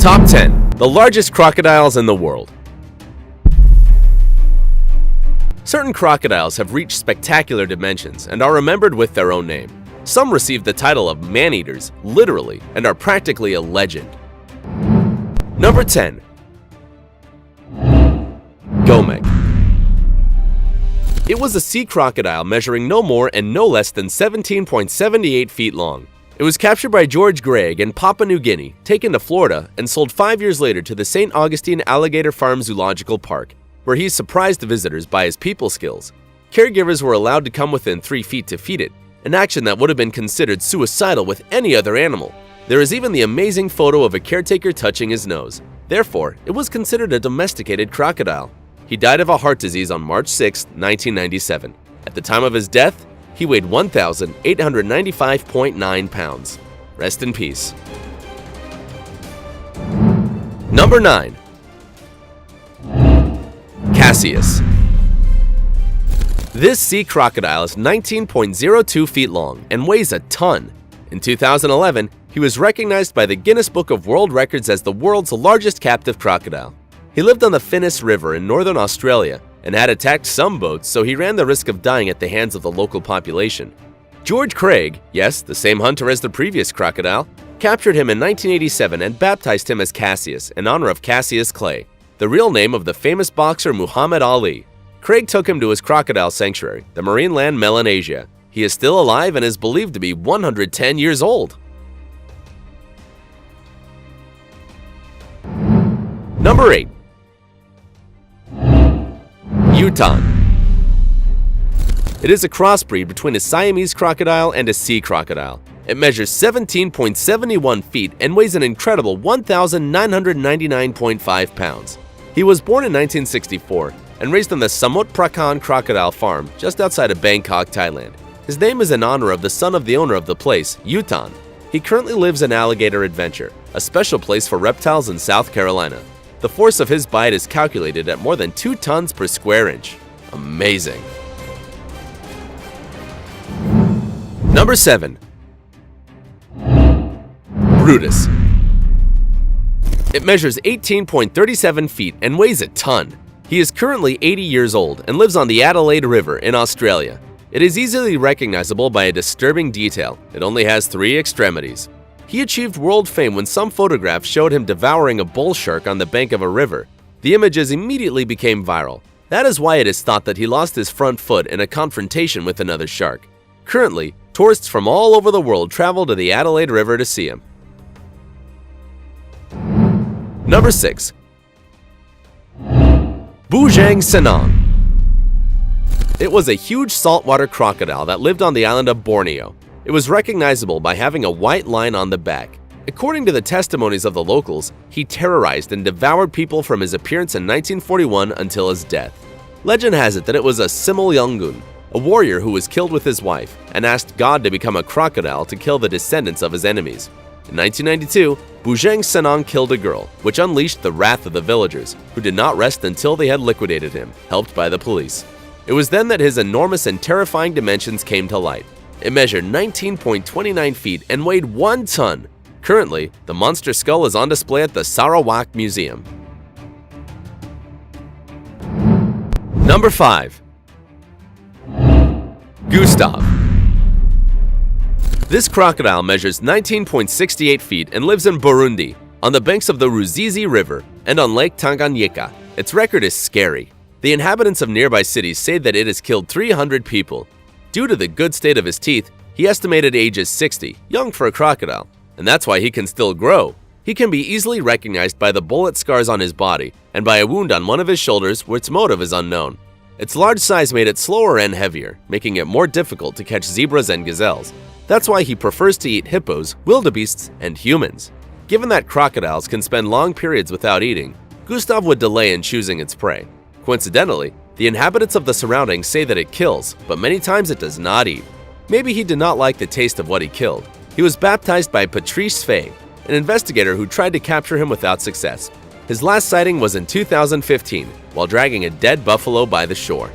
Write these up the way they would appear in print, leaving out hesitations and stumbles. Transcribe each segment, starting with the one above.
Top 10. The largest crocodiles in the world. Certain crocodiles have reached spectacular dimensions and are remembered with their own name. Some received the title of man-eaters, literally, and are practically a legend. Number 10. Gomeg. It was a sea crocodile measuring no more and no less than 17.78 feet long. It was captured by George Gregg in Papua New Guinea, taken to Florida, and sold 5 years later to the St. Augustine Alligator Farm Zoological Park, where he surprised the visitors by his people skills. Caregivers were allowed to come within 3 feet to feed it, an action that would have been considered suicidal with any other animal. There is even the amazing photo of a caretaker touching his nose. Therefore, it was considered a domesticated crocodile. He died of a heart disease on March 6, 1997. At the time of his death, he weighed 1,895.9 pounds. Rest in peace. Number 9. Cassius. This sea crocodile is 19.02 feet long and weighs a ton. In 2011, he was recognized by the Guinness Book of World Records as the world's largest captive crocodile. He lived on the Finniss River in northern Australia and had attacked some boats, so he ran the risk of dying at the hands of the local population. George Craig, yes, the same hunter as the previous crocodile, captured him in 1987 and baptized him as Cassius in honor of Cassius Clay, the real name of the famous boxer Muhammad Ali. Craig took him to his crocodile sanctuary, the marine land Melanesia. He is still alive and is believed to be 110 years old. Number 8. Yutan. It is a crossbreed between a Siamese crocodile and a sea crocodile. It measures 17.71 feet and weighs an incredible 1,999.5 pounds. He was born in 1964 and raised on the Samut Prakan Crocodile Farm just outside of Bangkok, Thailand. His name is in honor of the son of the owner of the place, Yutan. He currently lives in Alligator Adventure, a special place for reptiles in South Carolina. The force of his bite is calculated at more than 2 tons per square inch. Amazing. Number 7. Brutus. It measures 18.37 feet and weighs a ton. He is currently 80 years old and lives on the Adelaide River in Australia. It is easily recognizable by a disturbing detail. It only has 3 extremities. He achieved world fame when some photographs showed him devouring a bull shark on the bank of a river. The images immediately became viral. That is why it is thought that he lost his front foot in a confrontation with another shark. Currently, tourists from all over the world travel to the Adelaide River to see him. Number 6. Bujang Senang. It was a huge saltwater crocodile that lived on the island of Borneo. It was recognizable by having a white line on the back. According to the testimonies of the locals, he terrorized and devoured people from his appearance in 1941 until his death. Legend has it that it was a Simul-Yongun, a warrior who was killed with his wife, and asked God to become a crocodile to kill the descendants of his enemies. In 1992, Bujang Senang killed a girl, which unleashed the wrath of the villagers, who did not rest until they had liquidated him, helped by the police. It was then that his enormous and terrifying dimensions came to light. It measured 19.29 feet and weighed 1 ton. Currently, the monster skull is on display at the Sarawak Museum. Number 5. Gustav. This crocodile measures 19.68 feet and lives in Burundi, on the banks of the Ruzizi River and on Lake Tanganyika. Its record is scary. The inhabitants of nearby cities say that it has killed 300 people. Due to the good state of his teeth, he estimated age is 60, young for a crocodile, and that's why he can still grow. He can be easily recognized by the bullet scars on his body and by a wound on one of his shoulders which motive is unknown. Its large size made it slower and heavier, making it more difficult to catch zebras and gazelles. That's why he prefers to eat hippos, wildebeests, and humans. Given that crocodiles can spend long periods without eating, Gustav would delay in choosing its prey. Coincidentally, the inhabitants of the surroundings say that it kills, but many times it does not eat. Maybe he did not like the taste of what he killed. He was baptized by Patrice Fay, an investigator who tried to capture him without success. His last sighting was in 2015, while dragging a dead buffalo by the shore.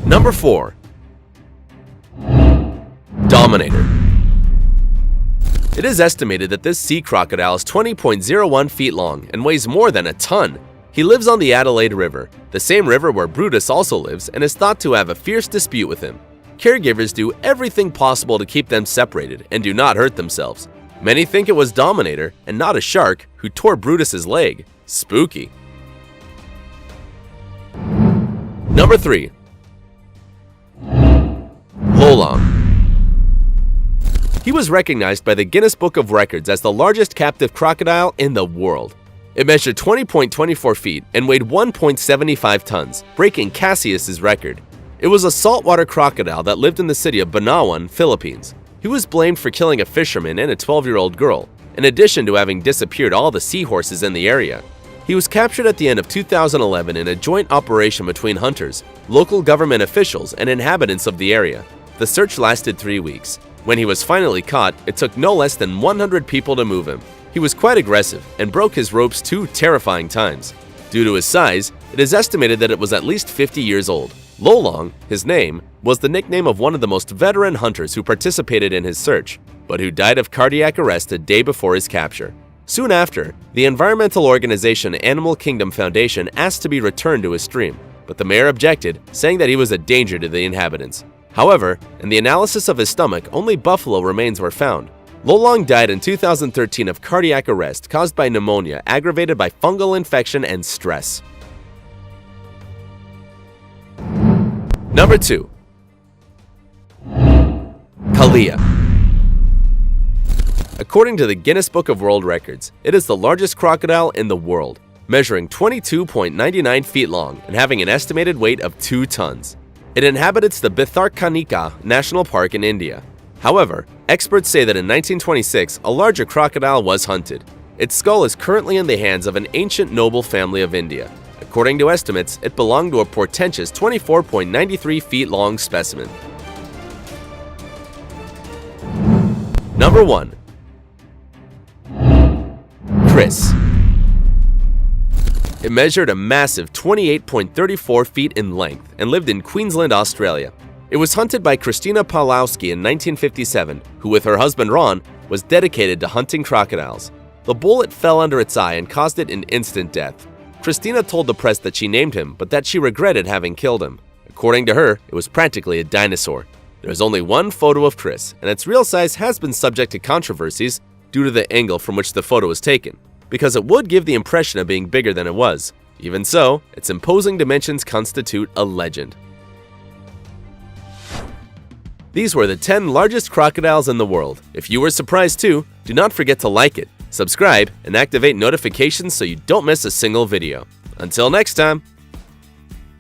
Number 4. Dominator. It is estimated that this sea crocodile is 20.01 feet long and weighs more than a ton. He lives on the Adelaide River, the same river where Brutus also lives, and is thought to have a fierce dispute with him. Caregivers do everything possible to keep them separated and do not hurt themselves. Many think it was Dominator and not a shark who tore Brutus's leg. Spooky. Number 3. Lolong. He was recognized by the Guinness Book of Records as the largest captive crocodile in the world. It measured 20.24 feet and weighed 1.75 tons, breaking Cassius's record. It was a saltwater crocodile that lived in the city of Banawan, Philippines. He was blamed for killing a fisherman and a 12-year-old girl, in addition to having disappeared all the seahorses in the area. He was captured at the end of 2011 in a joint operation between hunters, local government officials, and inhabitants of the area. The search lasted 3 weeks. When he was finally caught, it took no less than 100 people to move him. He was quite aggressive and broke his ropes 2 terrifying times. Due to his size, it is estimated that it was at least 50 years old. Lolong, his name, was the nickname of one of the most veteran hunters who participated in his search, but who died of cardiac arrest a day before his capture. Soon after, the environmental organization Animal Kingdom Foundation asked to be returned to his stream, but the mayor objected, saying that he was a danger to the inhabitants. However, in the analysis of his stomach, only buffalo remains were found. Lolong died in 2013 of cardiac arrest caused by pneumonia aggravated by fungal infection and stress. Number 2. Kalia. According to the Guinness Book of World Records, it is the largest crocodile in the world, measuring 22.99 feet long and having an estimated weight of 2 tons. It inhabits the Bhitarkanika National Park in India. However, experts say that in 1926, a larger crocodile was hunted. Its skull is currently in the hands of an ancient noble family of India. According to estimates, it belonged to a portentous 24.93 feet long specimen. Number 1. Chris. It measured a massive 28.34 feet in length and lived in Queensland, Australia. It was hunted by Christina Pawlowski in 1957, who with her husband Ron, was dedicated to hunting crocodiles. The bullet fell under its eye and caused it an instant death. Christina told the press that she named him, but that she regretted having killed him. According to her, it was practically a dinosaur. There is only one photo of Chris, and its real size has been subject to controversies due to the angle from which the photo was taken, because it would give the impression of being bigger than it was. Even so, its imposing dimensions constitute a legend. These were the 10 largest crocodiles in the world. If you were surprised too, do not forget to like it, subscribe, and activate notifications so you don't miss a single video. Until next time!